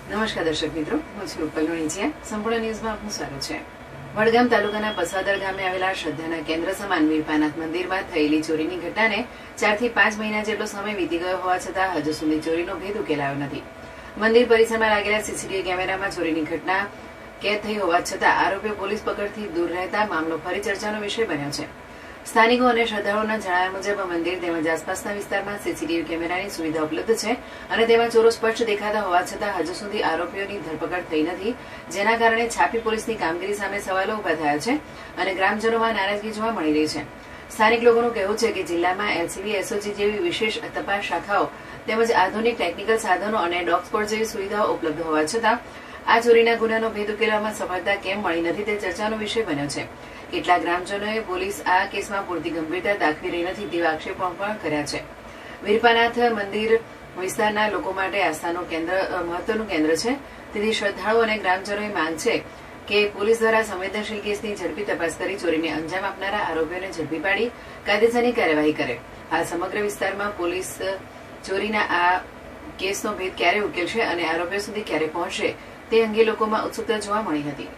નમસ્કાર દર્શક મિત્રો, હું છું ઉપલ લુણીચિયા. સંપૂર્ણ ન્યૂઝમાં આપનું સ્વાગત છે. વડગામ તાલુકાના પસાદર ગામે આવેલા શ્રદ્ધાના કેન્દ્ર સમાન વીરપાનાથ મંદિરમાં થયેલી ચોરીની ઘટનાને 4 થી 5 મહિના જેટલો સમય વીતી ગયો હોવા છતાં હજુ સુધી ચોરીનો ભેદ ઉકેલાયો નથી. મંદિર પરિસરમાં લાગેલા સીસીટીવી કેમેરામાં ચોરીની ઘટના કેદ થઈ હોવા છતાં આરોપીઓ પોલીસ પકડથી દૂર રહેતા મામલો ફરી ચર્ચાનો વિષય બન્યો છે. સ્થાનિકો અને શ્રદ્ધાળુઓના જણાવ્યા મુજબ મંદિર તેમજ આસપાસના વિસ્તારમાં સીસીટીવી કેમેરાની સુવિધા ઉપલબ્ધ છે અને તેમાં ચોરો સ્પષ્ટ દેખાતા હોવા છતાં હજુ સુધી આરોપીઓની ધરપકડ થઈ નથી, જેના કારણે છાપી પોલીસની કામગીરી સામે સવાલો ઉભા થયા છે અને ગ્રામજનોમાં નારાજગી જોવા મળી રહી છે. સ્થાનિક લોકોનું કહેવું છે કે જિલ્લામાં એલસીબી, એસઓજી જેવી વિશેષ તપાસ શાખાઓ તેમજ આધુનિક ટેકનિકલ સાધનો અને ડોગ સ્પોટ જેવી સુવિધાઓ ઉપલબ્ધ હોવા છતાં આ ચોરીના ગુનાનો ભેદ ઉકેલવામાં સફળતા કેમ મળી નથી તે ચર્ચાનો વિષય બન્યો છે. કેટલાક ગ્રામજનોએ પોલીસ આ કેસમાં પૂરતી ગંભીરતા દાખવી રહી નથી તેવા આક્ષેપો પણ કર્યા છે. વીરપાનાથ મંદિર વિસ્તારના લોકો માટે આસ્થાનું મહત્વનું કેન્દ્ર છે, તેથી શ્રદ્ધાળુઓ અને ગ્રામજનોની માંગ છે કે પોલીસ દ્વારા સંવેદનશીલ કેસની ઝડપી તપાસ કરી ચોરીને અંજામ આપનારા આરોપીઓને ઝડપી પાડી કાયદેસરની કાર્યવાહી કરે. હાલ સમગ્ર વિસ્તારમાં પોલીસ ચોરીના આ કેસનો ભેદ ક્યારે ઉકેલશે અને આરોપીઓ સુધી ક્યારે પહોંચશે તે અંગે લોકોમાં ઉત્સુકતા જોવા મળી હતી.